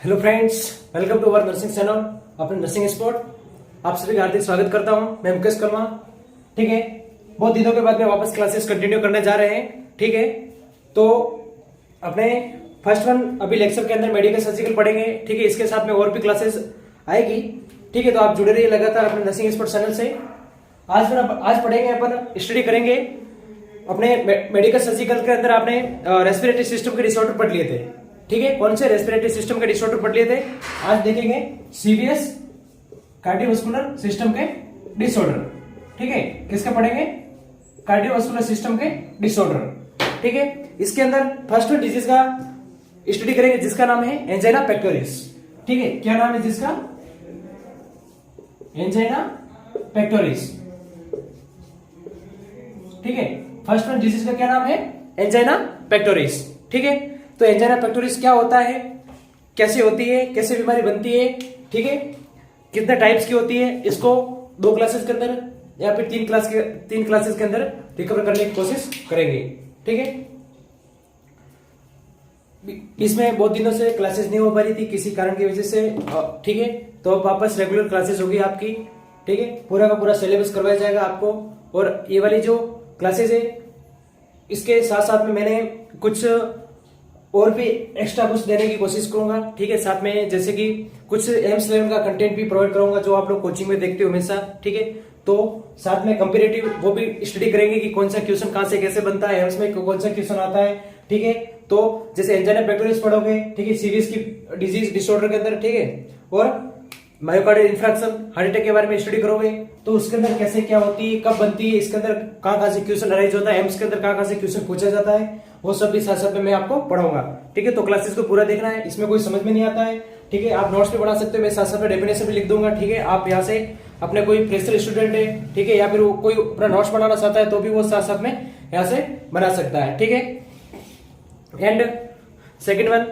Hello friends, welcome to our nursing channel अपने nursing spot. आप सभी का हार्दिक स्वागत करता हूं। मैं मुकेश कर्मा। ठीक है, बहुत दिनों के बाद में वापस क्लासेस कंटिन्यू करने जा रहे हैं। ठीक है, तो अपने फर्स्ट वन अभी लेक्चर के अंदर मेडिकल सर्जिकल पढ़ेंगे। ठीक है, इसके साथ में और भी क्लासेस आएगी। ठीक है, तो आप जुड़े रहिए लगातार अपने नर्सिंग स्पॉट चैनल से। आज पढ़ेंगे, अपन स्टडी करेंगे अपने मेडिकल सर्जिकल के अंदर। आपने रेस्पिरेटरी सिस्टम के डिसऑर्डर पढ़ लिए थे। ठीक है, कौन से रेस्पिरेटरी सिस्टम के डिसऑर्डर पढ़ लिए थे। आज देखेंगे सीवीएस कार्डियोवास्कुलर सिस्टम के डिसऑर्डर। ठीक है, किसके पढ़ेंगे? कार्डियोवास्कुलर सिस्टम के डिसऑर्डर। ठीक है, इसके अंदर फर्स्ट डिजीज का स्टडी करेंगे जिसका नाम है एंजाइना पेक्टोरिस। ठीक है, क्या नाम है जिसका? Angina pectoris. ठीक है, फर्स्ट वन डिजीज का क्या नाम है? Angina pectoris. ठीक है, तो एंजाइना पेक्टोरिस क्या होता है, कैसे होती है, कैसे बीमारी बनती है, ठीक है, कितने टाइप्स की होती है, इसको 2 क्लासेस के अंदर या फिर 3 क्लासेस के अंदर रिकवर करने की कोशिश करेंगे। ठीक है, इसमें बहुत दिनों से क्लासेस नहीं हो पा रही थी किसी कारण की वजह से। ठीक है, तो अब वापस रेगुलर क्लासेस होगी आपकी। ठीक है, पूरा का पूरा सिलेबस करवाया जाएगा आपको। और ये वाली जो क्लासेस है, इसके साथ साथ में मैंने कुछ और भी एक्स्ट्रा कुछ देने की कोशिश करूंगा। ठीक है, साथ में जैसे कि कुछ एम्स लेवल का कंटेंट भी प्रोवाइड करूंगा जो आप लोग कोचिंग में देखते हो हमेशा। ठीक है, तो साथ में कंपेरेटिव वो भी स्टडी करेंगे कि कौन सा क्वेश्चन कहां से कैसे बनता है, एम्स में कौन सा क्वेश्चन आता है। ठीक है, तो जैसे एंजाइना पेक्टोरिस पढ़ोगे, ठीक है, सीवीएस की डिजीज डिसऑर्डर के अंदर। ठीक है, और मायोकार्डियल इंफ्रैक्शन, हार्ट अटैक के बारे में स्टडी करोगे तो उसके अंदर कैसे क्या होती है, कब बनती है, इसके अंदर कहां से क्वेश्चन अराइज होता है, एम्स के अंदर कहां से क्वेश्चन पूछा जाता है, वो सब भी साथ साथ में मैं आपको पढ़ाऊंगा। ठीक है, तो क्लासेस को पूरा देखना है, इसमें कोई समझ में नहीं आता है। ठीक है, आप नोट्स भी बना सकते हो, मैं साथ साथ में डेफिनेशन भी लिख दूंगा। ठीक है, आप यहाँ से अपने कोई फ्रेशर स्टूडेंट है, ठीक है, या फिर कोई अपना नोट्स बनाना चाहता है तो भी वो साथ साथ में यहाँ से बना सकता है। ठीक है, एंड सेकेंड वन,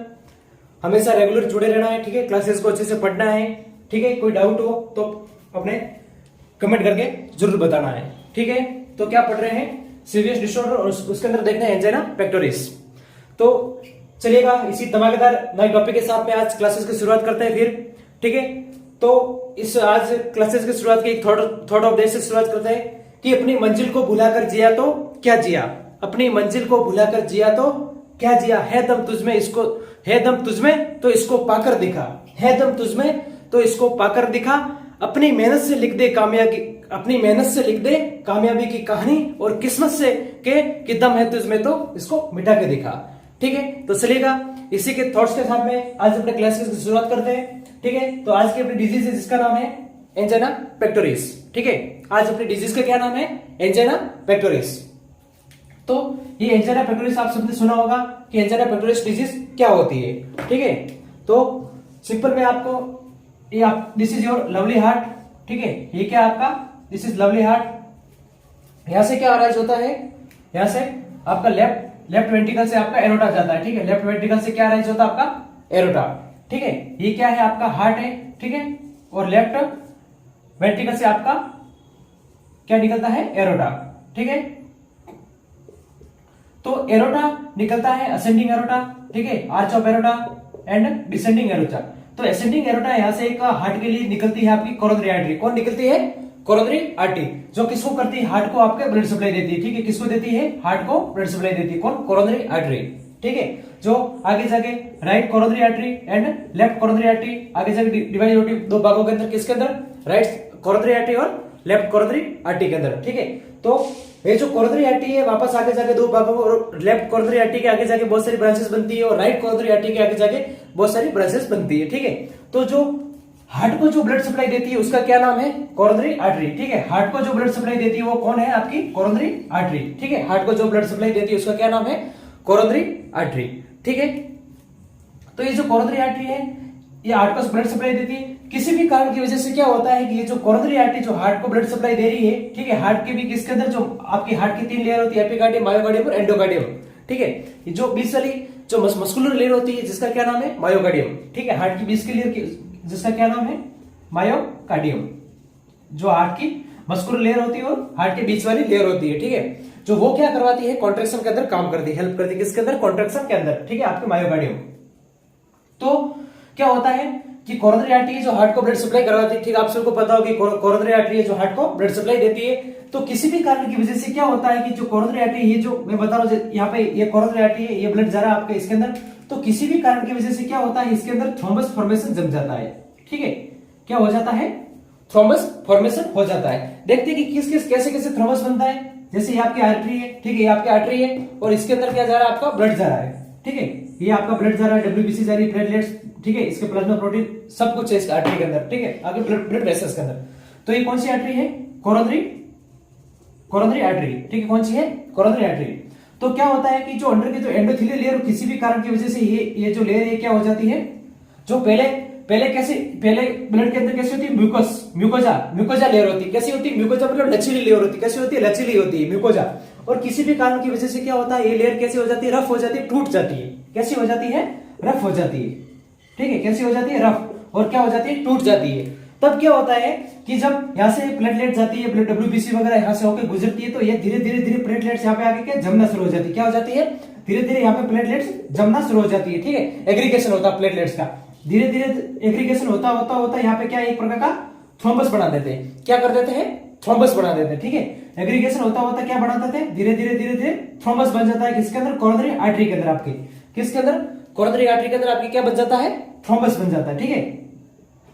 हमेशा रेगुलर जुड़े रहना है। ठीक है, क्लासेस को अच्छे से पढ़ना है। ठीक है, कोई डाउट हो तो अपने कमेंट करके जरूर बताना है। ठीक है, तो क्या पढ़ रहे हैं? सीवियस डिसऑर्डर, और उसके अंदर देखना है एंजाइना पेक्टोरिस। तो चलिएगा, इसी धमाकेदार नए टॉपिक के साथ में आज क्लासेस की शुरुआत करते हैं फिर। ठीक है, तो इस आज क्लासेस की शुरुआत की एक थॉट ऑफ डे से शुरुआत करते हैं कि अपनी मंजिल को भुलाकर जिया तो क्या जिया। अपनी मंजिल को भुलाकर जिया तो क्या जिया। है दम तुझमें, इसको है दम तुझमें तो इसको पाकर दिखा। है दम तुझमें तो इसको पाकर दिखा। अपनी मेहनत से लिख दे कामयाबी, अपनी मेहनत से लिख दे कामयाबी की कहानी, और किस्मत से कि दम है तुझमें तो इसको मिटा के दिखा। ठीक है, तो चलिएगा इसी के थॉट्स के साथ में आज अपने क्लासेस की शुरुआत करते हैं। ठीक है, तो आज की अपनी डिजीज है जिसका नाम है एंजाइना पेक्टोरिस। ठीक है, आज अपनी डिजीज का क्या नाम है? Angina pectoris. तो ये एंजाइना पेक्टोरिस आप सबने सुना होगा कि एंजाइना पेक्टोरिस डिजीज क्या होती है। ठीक है, तो सिंपल में आपको ये आप this is your lovely heart. ठीक है, ये क्या आपका? This is lovely heart. यहां से क्या अराइज होता है? यहां से आपका लेफ्ट वेंट्रिकल से आपका एरोटा जाता है। ठीक है, लेफ्ट वेंट्रिकल से क्या अराइज होता है? आपका एरोटा। ठीक है, ये क्या है? आपका हार्ट है। ठीक है, और लेफ्ट वेंट्रिकल से आपका क्या निकलता है? एरोटा। ठीक है, तो एरोटा निकलता है असेंडिंग एरोटा। ठीक है, arch of aorta and descending aorta. तो असेंडिंग एरोटा यहां से एक हार्ट के लिए निकलती है आपकी कोरोनरी आर्टरी। कौन निकलती है? कोरोनरी आर्टरी, जो किसको करती है? हार्ट को आपके ब्लड सप्लाई देती है। ठीक है, किसको देती है? हार्ट को ब्लड सप्लाई देती है। कौन? Coronary artery. ठीक है, जो आगे जाके right coronary artery and left coronary artery आगे जाके डिवाइड होती है 2 भागों के अंदर। किसके अंदर? राइट कोरोनरी आर्टरी और लेफ्ट कोरोनरी आर्टरी के अंदर। ठीक है, तो ये जो कोरोनरी आर्टरी है वापस आगे जाके 2 भागों, और लेफ्ट कोरोनरी आर्टरी के आगे जाके बहुत सारी ब्रांचेस बनती है, और राइट कोरोनरी आर्टरी के आगे जाके बहुत सारी ब्रांचेस बनती है। ठीक है, तो जो हार्ट को जो ब्लड सप्लाई देती है उसका क्या नाम है? Coronary artery. ठीक है, हार्ट को जो ब्लड सप्लाई देती है वो कौन है? आपकी कोरोनरी आर्टरी। ठीक है, हार्ट को जो ब्लड सप्लाई देती है उसका क्या नाम है? Coronary artery. ठीक है, तो ये जो कोरोनरी आर्टरी है ये हार्ट को ब्लड सप्लाई देती है। किसी भी कारण की वजह से क्या होता है कि ये जो कोरोनरी आर्टरी जो हार्ट को ब्लड सप्लाई दे रही है, ठीक है, हार्ट के भी किसके अंदर जो आपकी हार्ट की 3 लेयर होती है, एपिकार्डियम, मायोकार्डियम और एंडोकार्डियम। ठीक है, ये जो बीच वाली जो मस्कुलर लेयर होती है जिसका क्या नाम है? मायोकार्डियम। ठीक है, हार्ट की बीच की लेयर जिसका क्या नाम है? मायोकार्डियम। जो हार्ट की मस्कुलर लेयर होती है और हार्ट के बीच वाली लेयर होती है। ठीक है, जो वो क्या करवाती है? कॉन्ट्रैक्शन के अंदर काम करती है, हेल्प करती है। किसके अंदर? कॉन्ट्रैक्शन के अंदर। ठीक है, आपके मायोकार्डियम। तो क्या होता है कि कोरोनरी आर्टरी है जो हार्ट को ब्लड सप्लाई करवाती है, ठीक आप सबको पता हो कि कोरोनरी आर्टरी है जो हार्ट को ब्लड सप्लाई देती है। तो किसी भी कारण की वजह से क्या होता है कि जो कोरोनरी आर्टरी, ये जो मैं बता रहा हूँ यहाँ पे ये कोरोनरी आर्टरी है, ये ब्लड जा रहा है आपके इसके अंदर, तो किसी भी कारण की वजह से क्या होता है इसके अंदर थ्रोम्बस फॉर्मेशन जम जाता है। ठीक है, क्या हो जाता है, थ्रोम्बस फॉर्मेशन हो जाता है। देखते हैं कि किस किस कैसे कैसे थ्रोम्बस बनता है। जैसे ये आपकी आर्टरी है, ठीक है, ये आपकी आर्टरी है और इसके अंदर क्या जा रहा है, आपका ब्लड जा रहा है। ठीक है, ये आपका ब्लड जा रहा है, डब्ल्यूबीसी जा रही है, प्लेटलेट्स, ठीक है, इसके प्लाज्मा प्रोटीन सब कुछ है इस आर्टरी के अंदर। ठीक है, आगे ब्लड वेसल्स के अंदर। तो ये कौन सी आर्टरी है, कोरोनरी आर्टरी। ठीक है, कौन सी है, कोरोनरी आर्टरी। तो क्या होता है कि जो अंडर की जो एंडोथेलियल लेयर किसी भी कारण की वजह से ये जो लेयर है क्या हो जाती है, जो पहले ब्लड के अंदर कैसी होती है, म्यूकोजा लेयर होती है। कैसी होती है, म्यूकोजा मतलब लचीली लेयर होती है। कैसी होती है, लचीली होती है म्यूकोजा। और किसी भी कारण की वजह से क्या होता है, ये लेयर कैसी हो जाती है, रफ हो जाती है, टूट जाती है। कैसी हो जाती है, रफ हो जाती है। ठीक है, कैसी हो जाती है, रफ, और क्या हो जाती है, टूट जाती है। तब क्या होता है कि जब यहाँ से प्लेटलेट जाती है, ब्लड डब्ल्यूबीसी वगैरह यहाँ से होकर गुजरती है, तो ये धीरे धीरे प्लेटलेट्स यहाँ पे आके क्या जमना शुरू हो जाती है। क्या हो जाती है, धीरे धीरे यहाँ पे प्लेटलेट्स जमना शुरू हो जाती है। ठीक है, एग्रीगेशन होता है प्लेटलेट्स का, धीरे धीरे एग्रीगेशन होता यहाँ पे क्या एक प्रकार का थ्रोम्बस बना देते हैं। क्या कर देते हैं, थ्रोम्बस बना देते हैं। ठीक है, एग्रीगेशन होता क्या बना देते हैं, धीरे धीरे थ्रोम्बस बन जाता है किसके अंदर, कोरोनरी आर्टरी के अंदर आपके, किसके अंदर, कोरोनरी आर्टरी के अंदर आपकी क्या बन जाता है, थ्रोम्बस बन जाता है। ठीक है,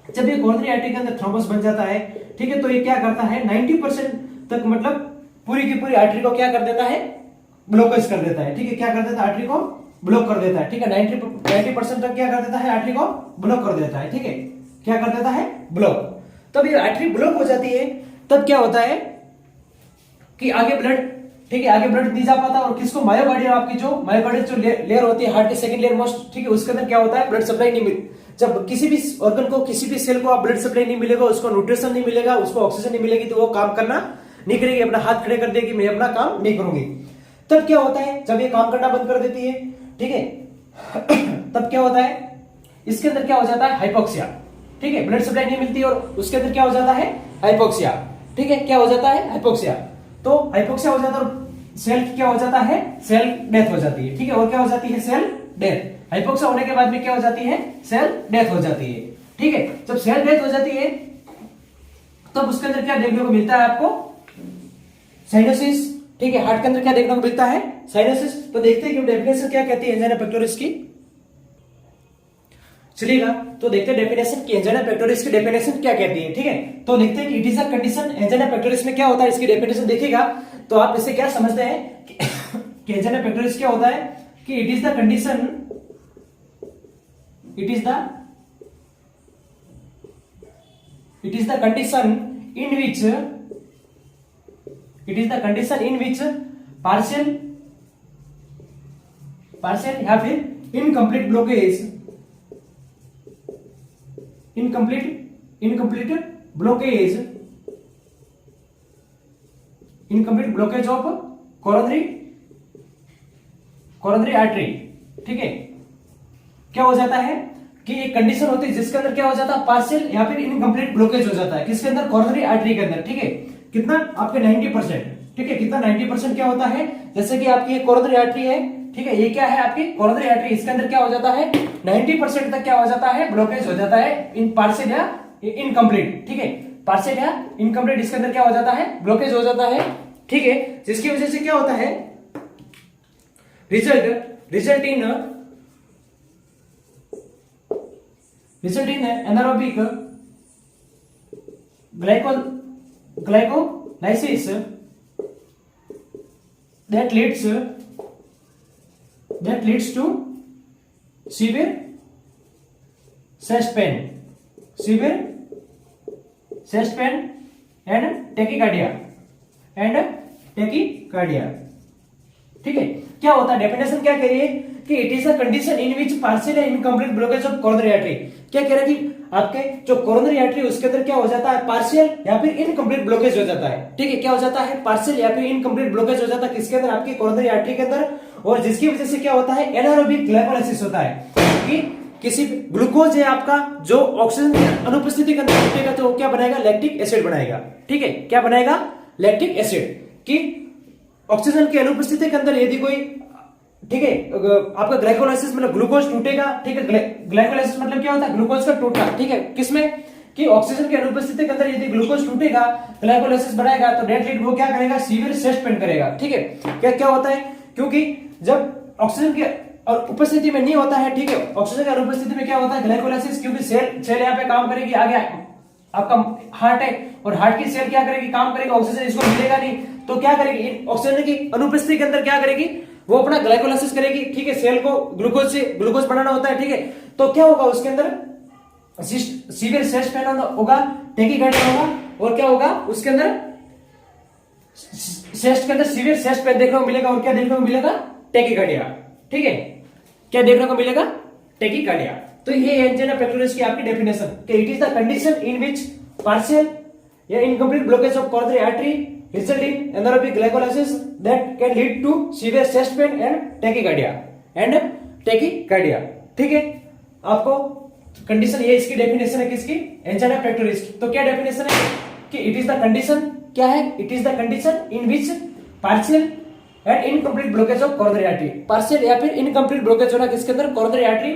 जब ये कोरोनरी आर्टरी के अंदर थ्रोम्बस बन जाता है, ठीक है, तो ये क्या करता है 90% तक, मतलब पूरी की पूरी आर्टरी को क्या कर देता है, ब्लॉकेज कर देता है। ठीक है, क्या कर देता है, आर्टरी को ब्लॉक कर देता है। ठीक है, 90% तक क्या कर देता है, आर्टरी को ब्लॉक कर देता है। ठीक है, क्या कर देता है, ब्लॉक। तब ये आर्टरी ब्लॉक हो जाती है, तब क्या होता है कि आगे ब्लड, ठीक है, आगे ब्लड नहीं जा पाता, और किसको, मायोकार्डियम, आपकी जो मायोकार्डियम जो लेयर होती है हार्ट की सेकंड लेयर मोस्ट, ठीक है, उसके अंदर क्या होता है, ब्लड सप्लाई नहीं मिल, जब किसी भी ऑर्गन को, किसी भी सेल को आप ब्लड सप्लाई नहीं मिलेगा, उसको न्यूट्रिशन नहीं मिलेगा, उसको ऑक्सीजन नहीं मिलेगी, तो वो काम करना नहीं करेगी, अपना हाथ खड़े कर देगी, मैं अपना काम नहीं करूंगी। तब क्या होता है, जब ये काम करना बंद कर देती है, ठीक है, तब क्या होता है, इसके अंदर क्या हो जाता है, हाइपोक्सिया। ठीक है, ब्लड सप्लाई नहीं मिलती और उसके अंदर क्या हो जाता है, हाइपोक्सिया। ठीक है, क्या हो जाता है, हाइपोक्सिया। तो हाइपोक्सिया हो जाता है और सेल क्या हो जाता है, सेल डेथ हो जाती है। ठीक है, और क्या हो जाती है, सेल डेथ। हाइपोक्सिया होने के बाद में क्या हो जाती है, सेल डेथ हो जाती है। ठीक है, जब सेल डेथ हो जाती है तब उसके अंदर क्या देखने को मिलता है आपको, साइनोसिस। ठीक है, हार्ट के अंदर क्या देखने को मिलता है, साइनोसिस। तो देखते हैं कि डेफिनेशन क्या कहती है एंजाइना पेक्टोरिस की, चलिएगा। तो देखते हैं डेफिनेशन की, एंजाइना पेक्टोरिस की डेफिनेशन क्या कहती है। ठीक है, तो देखते हैं कि it is a condition, angina pectoris में क्या होता है, इसकी डेफिनेशन देखिएगा तो आप इससे क्या समझते हैं कि एंजाइना पेक्टोरिस क्या होता है, कि it is the condition, it is the condition in which, it is the condition in which partial या फिर incomplete blockage, incomplete blockage of coronary artery. ठीक है, क्या हो जाता है कि एक कंडीशन होती है जिसके अंदर क्या हो जाता है, पार्शियल या फिर इनकम्प्लीट ब्लॉकेज हो जाता है, किसके अंदर, कोरोनरी आर्टरी के अंदर। ठीक है, कितना, आपके 90%। ठीक है, कितना, 90% क्या होता है, जैसे कि आपकी कोरोनरी आर्टरी है, ठीक है, ये क्या है आपकी कोरोनरी आर्टरी, इसके अंदर क्या हो जाता है, 90% तक क्या हो जाता है, ब्लॉकेज हो जाता है, इन पार्शियल या इनकम्प्लीट। ठीक है, पार्शियल या इनकम्प्लीट, इसके अंदर क्या हो जाता है, ब्लॉकेज हो जाता है। ठीक है, जिसकी वजह से क्या होता है, result in anaerobic glycolysis that leads to severe chest pain and tachycardia। ठीक है, क्या होता है, डेफिनेशन क्या कह रही है कि it is a condition in which partial and incomplete blockage of coronary artery. क्या कह रहा है कि आपके जो कोरोनरी आर्टरी उसके अंदर क्या हो जाता है, पार्शियल या फिर इनकम्प्लीट ब्लॉकेज हो जाता है। ठीक है, क्या हो जाता है, पार्शियल या फिर इनकम्प्लीट ब्लॉकेज हो जाता है, किसके अंदर, आपकी कोरोनरी आर्टरी के अंदर। और जिसकी वजह से क्या होता है, एनारोबिक ग्लाइकोलाइसिस होता है, कि किसी ग्लूकोज है आपका जो ऑक्सीजन की अनुपस्थिति के अंदर टूटेगा तो क्या बनाएगा, लैक्टिक एसिड बनाएगा। ठीक है, क्या बनाएगा, लैक्टिक एसिड। कि ऑक्सीजन की अनुपस्थिति के अंदर यदि कोई ठीक है, आपका ग्लाइकोलाइसिस मतलब ग्लूकोज टूटेगा, ठीक है। ग्लाइकोलाइसिस मतलब क्या होता है, ग्लूकोज का टूटना, ठीक है। किसमें कि ऑक्सीजन की अनुपस्थिति के अंदर यदि ग्लूकोज टूटेगा, ग्लाइकोलाइसिस बढ़ाएगा तो डेड लीड वो क्या करेगा, सीवियर चेस्ट पेन करेगा, ठीक है। क्या क्या होता है, क्योंकि जब ऑक्सीजन की और उपस्थिति में नहीं होता है, ठीक है, ऑक्सीजन की अनुपस्थिति में क्या होता है ग्लाइकोलाइसिस, क्योंकि सेल यहाँ पे काम करेगी, आगे आपका हार्ट है और हार्ट की सेल क्या करेगी, काम करेगी, ऑक्सीजन इसको मिलेगा नहीं तो क्या करेगी, ऑक्सीजन की अनुपस्थिति के अंदर क्या करेगी, वो अपना ग्लाइकोलाइसिस करेगी, ठीक है। सेल को ग्लूकोज से ग्लूकोज बनाना होता है, ठीक है। तो क्या होगा उसके अंदर सीवियर चेस्ट पेन होगा, टैकीकार्डिया होगा, और क्या होगा उसके अंदर चेस्ट के अंदर सीवियर चेस्ट पेन देखने को मिलेगा, और क्या देखने को मिलेगा, टैकीकार्डिया, ठीक है। क्या देखने को मिलेगा, टैकीकार्डिया। तो ये एंजाइना पेक्टोरिस की आपकी डेफिनेशन कि it is the condition in which partial या incomplete blockage of coronary artery result in anaerobic glycolysis that can lead to severe chest pain and tachycardia ठीक है। आपको कंडीशन, ये इसकी डेफिनेशन है किसकी, एंजाइना पेक्टोरिस की। तो क्या डेफिनेशन है कि इट इज द कंडीशन, क्या है, it is the condition in which partial and incomplete blockage of coronary artery, partial या फिर इनकम्प्लीट ब्लॉकेज होना किसके अंदर, coronary artery,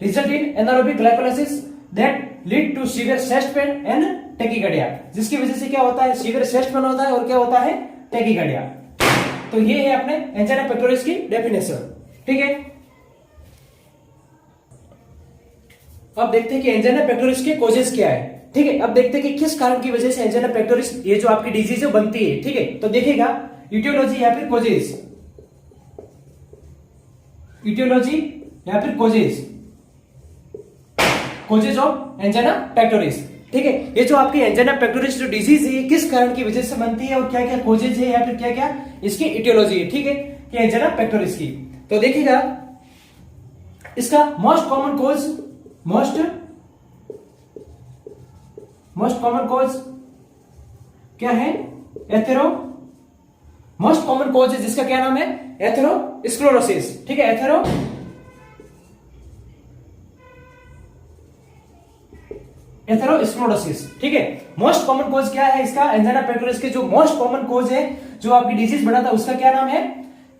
result in anaerobic glycolysis that lead to severe chest pain and tachycardia, जिसकी वजह से क्या होता है, सीवियर चेस्ट पेन होता है और क्या होता है, टैकीकार्डिया। तो ये है अपने एंजाइना पेक्टोरिस की डेफिनेशन, ठीक है। अब देखते हैं कि एंजाइना पेक्टोरिस के कॉजेस क्या है, ठीक है। अब देखते हैं कि किस कारण की वजह से एंजाइना पेक्टोरिस ये जो आपकी डिजीज है बनती है, ठीक है। तो देखिएगा इटियोलॉजी या फिर कॉजेस, इटियोलॉजी या फिर कॉजेस ऑफ एंजाइना पेक्टोरिस, ठीक है। ये जो आपकी एंजाइना पेक्टोरिस जो डिजीज है, ये किस कारण की वजह से बनती है और क्या क्या कॉजेज है या फिर क्या क्या इसकी इटियोलॉजी है, ठीक है, कि एंजाइना पेक्टोरिस की। तो देखिएगा इसका मोस्ट कॉमन कॉज क्या है, मोस्ट कॉमन कॉज है जिसका क्या नाम है, एथेरोस्क्लेरोसिस, ठीक है। एथेरोस्क्लेरोसिस, ठीक है। मोस्ट कॉमन कॉज क्या है इसका, एंजाइना पेक्टोरिस के जो मोस्ट कॉमन कॉज है जो आपकी डिजीज बनाता है उसका क्या नाम है,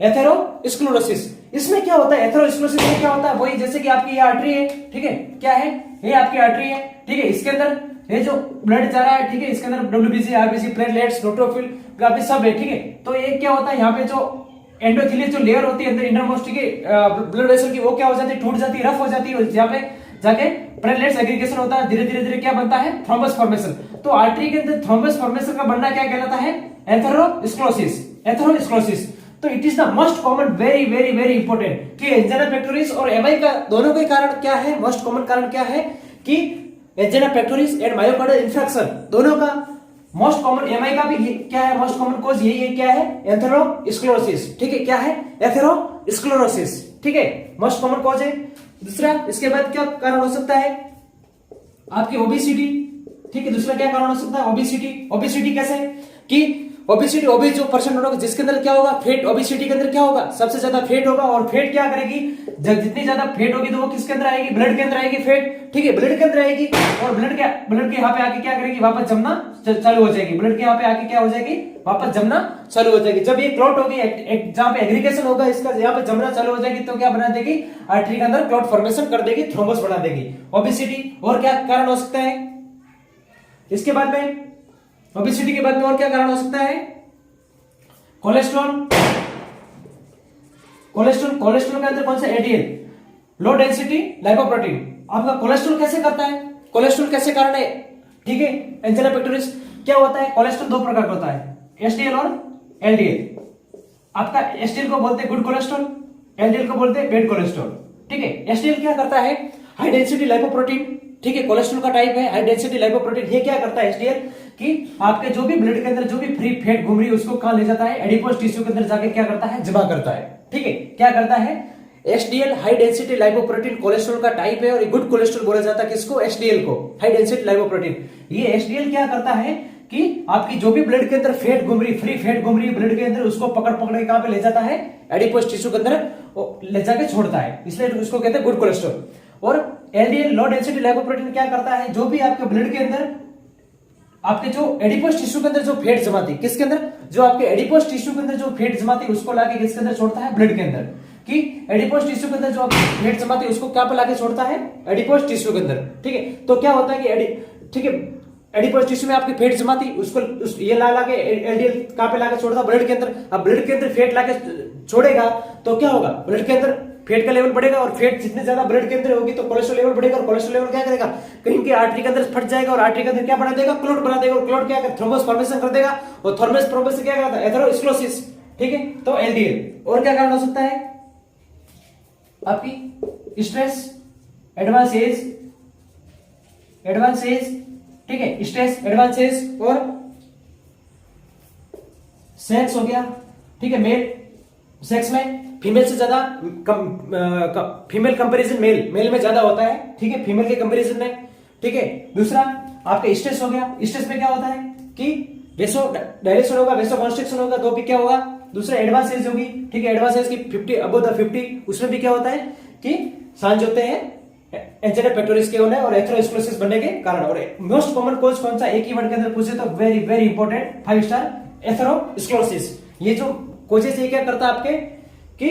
एथेरोस्क्लेरोसिस। इसमें क्या होता है, एथेरोस्क्लेरोसिस में क्या होता है, वही जैसे कि आपकी ये आर्टरी है, ठीक है, क्या है, ये आपकी आर्टरी है, ठीक है। इसके अंदर ये जो ब्लड जा रहा है, ठीक है, इसके अंदर डब्ल्यूबीसी, आरबीसी, प्लेटलेट्स, न्यूट्रोफिल, काफी सब है, ठीक है। तो ये क्या होता है, यहाँ पे जो एंडोथेलियस जो लेयर होती है अंदर इनरमोस्ट, ठीक है, ब्लड वेसल की, वो क्या हो जाती है, टूट जाती है, रफ हो जाती है, जहाँ पे जाके प्लेटलेट्स एग्रीगेशन होता है, धीरे धीरे क्या बनता है, थ्रोम्बस फॉर्मेशन। तो आर्टरी के अंदर थ्रोम्बस फॉर्मेशन का बनना क्या कहलाता है, एथेरोस्क्लेरोसिस। तो it is the most common, very very very important कि एंजाइना पेक्टोरिस और एमआई का दोनों का कारण क्या है, मोस्ट कॉमन कारण क्या है कि एंजाइना पेक्टोरिस एंड मायोकार्डियल इंफ्राक्शन दोनों का मोस्ट कॉमन, एमआई का भी क्या है, मोस्ट कॉमन कॉज यही है, क्या है, एथेरोस्क्लेरोसिस, ठीक है, क्या है, एथेरोस्क्लेरोसिस, ठीक है, मोस्ट कॉमन कॉज है। दूसरा इसके बाद क्या कारण हो सकता है, आपकी ओबेसिटी, ठीक है। दूसरा क्या कारण हो सकता है, ओबेसिटी कैसे कि ओबेसिटी, ओबेस जो पर्सन होगा जिसके अंदर क्या होगा, फेट, ओबेसिटी के अंदर क्या होगा, सबसे ज्यादा फेट होगा, और फेट क्या करेगी, जब जितनी ज्यादा फेट होगी तो वो किसके अंदर आएगी, ब्लड के अंदर आएगी फेट, ठीक है, ब्लड के अंदर आएगी, और ब्लड के यहाँ पे आके क्या करेगी, वापस जमना चालू हो जाएगी, ब्लड के यहाँ पे आके क्या हो जाएगी, वापस जमना चालू हो जाएगी। जब ये क्लॉट होगी, जहाँ पे एग्रीगेशन होगा इसका, यहाँ पे जमना चालू हो जाएगी, तो क्या बना देगी, आर्टरी के अंदर क्लॉट फॉर्मेशन कर देगी, थ्रोम्बस बना देगी, ओबेसिटी। और क्या कारण हो सकता है इसके बाद में, ओबेसिटी के बाद में और क्या कारण हो सकता है, कोलेस्ट्रॉल के अंदर कौन सा, एडीएल, लो डेंसिटी लाइपोप्रोटीन। आपका कोलेस्ट्रॉल कैसे करता है, कोलेस्ट्रॉल कैसे कारण है, ठीक है, एंजाइना पेक्टोरिस। क्या होता है, कोलेस्ट्रॉल दो प्रकार का होता है, एचडीएल और एलडीएल। आपका एचडीएल को बोलते हैं गुड कोलेस्ट्रॉल, एलडीएल को बोलते हैं बैड कोलेस्ट्रॉल, ठीक है। एचडीएल क्या करता है, हाई डेंसिटी लाइपोप्रोटीन, ठीक है, कोलेस्ट्रॉल का टाइप है हाई डेंसिटी लाइपोप्रोटीन। ये क्या करता है एचडीएल कि आपके जो भी ब्लड के अंदर जो भी फ्री फैट घूम रही है उसको कहां ले जाता है, एडिपोज टिश्यू के अंदर जाके क्या करता है, जमा करता है, ठीक है। क्या करता है, HDL high density lipoprotein cholesterol का टाइप है, और गुड कोलेस्ट्रॉल बोला जाता है किसको, एचडीएल को, हाई डेंसिटी लाइपोप्रोटीन। ये एचडीएल क्या करता है कि आपकी जो भी ब्लड के अंदर फेट घूम रही, फ्री फैट घूम रही है ब्लड के अंदर, उसको पकड़ के कहां पे ले जाता है, एडिपोज टिश्यू के अंदर ले जाके छोड़ता है, इसलिए उसको कहते हैं गुड कोलेस्ट्रॉल। और एलडीएल लो डेंसिटी लाइपोप्रोटीन क्या करता है, जो भी आपके ब्लड के अंदर, आपके जो एडिपोज टिश्यू के अंदर जो फैट जमाती है, किसके अंदर, जो आपके एडिपोज टिश्यू के अंदर जो फैट जमाती है उसको लाके किसके अंदर छोड़ता है, ब्लड के अंदर। कि एडिपोज टिश्यू के अंदर जो फैट जमाती है उसको क्या पे लाके छोड़ता है, एडिपोज टिश्यू के अंदर, ठीक है। तो क्या होता है कि ठीक है, एडिपोज टिश्यू में आपकी फैट जमाती उसको ये ला के एलडीएल कहां पे लाके छोड़ता, ब्लड के अंदर। अब ब्लड के अंदर फैट लाके छोड़ेगा तो क्या होगा, ब्लड के अंदर फैट का लेवल बढ़ेगा, और फैट जितने ज्यादा ब्लड के अंदर होगी तो कोलेस्ट्रॉल लेवल बढ़ेगा, और कोलेस्ट्रॉल लेवल क्या करेगा, कहीं की आर्टरी के अंदर फट जाएगा, और आर्टरी के अंदर क्या बना देगा, क्लॉट बना देगा, और क्लॉट क्या करेगा, थ्रोम्बस फॉर्मेशन कर देगा, और थ्रोम्बस फॉर्मेशन क्या करता है, एथेरोस्क्लेरोसिस, ठीक है। तो एलडीएल। और क्या कारण हो सकता है आपकी, स्ट्रेस, एडवांस एज, ठीक है, स्ट्रेस, एडवांस एज, और सेक्स हो गया, ठीक है। मेल सेक्स में फीमेल से ज्यादा फीमेल कंपैरिजन मेल में ज्यादा होता है, ठीक है, फीमेल के कंपैरिजन में, ठीक है। दूसरा आपका स्ट्रेस हो गया, स्ट्रेस में क्या होता है कि वेसो डायलेशन होगा, वेसो कॉन्स्ट्रिक्शन होगा, तो भी क्या होगा, दूसरा एडवांस एज होगी, ठीक है, एडवांस एज की 50 अबव द 50, उसमें भी क्या होता है कि सांस होते हैं एंजाइना पेक्टोरिस के होने और एथेरोस्क्लेरोसिस बनने के कारण। और मोस्ट कॉमन कॉज कौन सा, एक ही वर्ड के अंदर पूछे तो very very important 5 star, atherosclerosis. ये जो कॉजेस ये क्या करता है आपके कि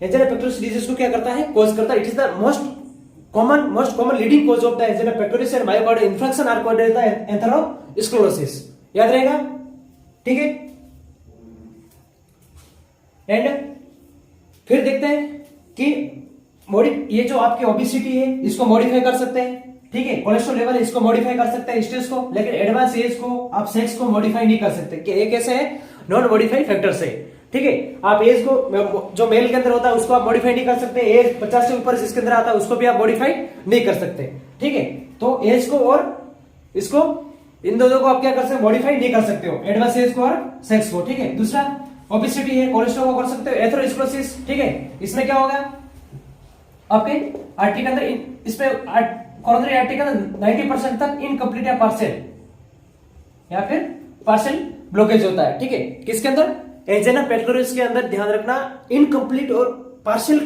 एंजाइना पेक्टोरिस डिजीज को क्या करता है, कॉज करता है। It is the most common leading cause of the angina pectoris and myocardial infarction are called as the atherosclerosis. याद रहेगा, ठीक है। एंड फिर देखते हैं कि ये जो आपकी ओबेसिटी है इसको मॉडिफाई कर सकते हैं, ठीक है, कोलेस्ट्रॉल लेवल है इसको मॉडिफाई कर सकते हैं, स्ट्रेस को, लेकिन एडवांस एज को आप सेक्स को मॉडिफाई नहीं कर सकते, कि एक ऐसे है नॉन मॉडिफाई फैक्टर्स है, ठीक है। आप एज को जो मेल के अंदर होता है उसको आप मॉडिफाई नहीं कर सकते, एज 50 से ऊपर जिसके अंदर आता है उसको भी आप मॉडिफाई नहीं कर सकते, ठीक है। तो एज को और इसको, इन दोनों को आप क्या कर सकते, मॉडिफाई नहीं कर सकते हो, एडवांस एज को और सेक्स को, ठीक है। दूसरा ओबेसिटी है, कोलेस्ट्रॉल को कर सकते हो, एथेरोस्क्लेरोसिस, ठीक है। इसमें क्या होगा आपके आर्टरी के अंदर, इसमें कोरोनरी आर्टरी के अंदर 90% तक इनकम्प्लीट या पार्शियल ब्लॉकेज होता है, ठीक है। किसके अंदर, एंजाइना पेक्टोरिस के अंदर। ध्यान रखना, इनकम्प्लीट और पार्शियल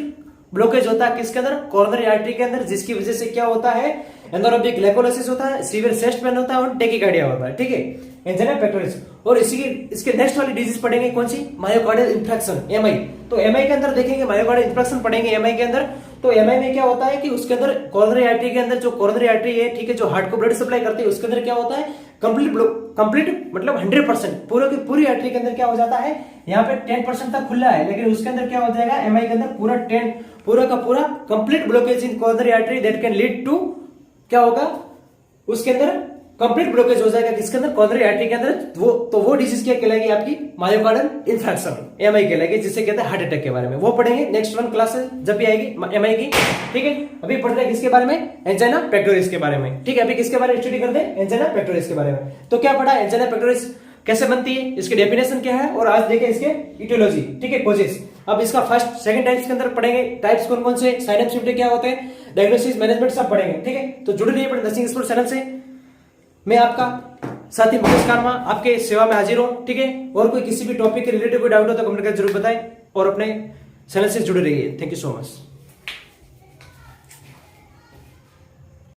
ब्लॉकेज होता है किसके अंदर, कोरोनरी आर्टरी के अंदर, जिसकी वजह से क्या होता है, एंडोरॉबिक ग्लाइकोलाइसिस होता है, सीवियर चेस्ट पेन होता है, और टेकिकार्डिया होता है, ठीक है, एंजाइना पेक्टोरिस। और इसके नेक्स्ट वाली डिजीज पढ़ेंगे कौन सी, मायोकार्डियल इंफ्राक्शन, एमआई। तो एमआई के अंदर देखेंगे, मायोकार्डियल इंफ्राक्शन पढ़ेंगे एमआई के अंदर। तो एमआई में क्या होता है कि उसके अंदर कोरोनरी आर्टरी के अंदर, जो कोरोनरी आर्टरी है, ठीक है, जो हार्ट को ब्लड सप्लाई करती है, उसके अंदर क्या होता है, कंप्लीट मतलब 100% पूरी आर्टरी के अंदर क्या हो जाता है, यहाँ पे 10% तक खुला है, लेकिन उसके अंदर क्या हो जाएगा, एमआई के अंदर पूरा का पूरा complete blockage in coronary artery that can lead to, क्या होगा, उसके अंदर कंप्लीट ब्लॉकेज हो जाएगा किसके अंदर, कोरोनरी आर्टरी के अंदर। वो डिजीज क्या कहलाएगी आपकी, मायोकार्डियल इंफ्राक्शन, एमआई कहलाएगी, जिसे कहते हैं हार्ट अटैक के बारे में। वो पढ़ेंगे नेक्स्ट वन क्लास जब भी आएगी एमआई की, ठीक है। अभी पढ़ रहे हैं किसके बारे में, एंजाइना पेक्टोरिस के बारे में, ठीक है। अभी किसके बारे में स्टडी करते हैं, एंजाइना पेक्टोरिस के बारे में। तो क्या पढ़ा, एंजाइना पेक्टोरिस कैसे बनती है, इसकी डेफिनेशन क्या है, और आज देखें इसके इटियोलॉजी, ठीक है, कॉजेस। अब इसका फर्स्ट सेकंड टाइप्स के अंदर पढ़ेंगे, टाइप्स कौन कौन से, साइन एंड सिम्पटम क्या होते हैं, डायग्नोसिस, मैनेजमेंट सब पढ़ेंगे, ठीक है। तो जुड़े रहिए नर्सिंग स्कूल चैनल से। मैं आपका साथी मुकेश कारमा आपके सेवा में हाजिर हूं, ठीक है। और कोई किसी भी टॉपिक के रिलेटेड कोई डाउट हो तो कमेंट करके जरूर बताएं, और अपने चैनल से जुड़े रहिए। Thank you so much.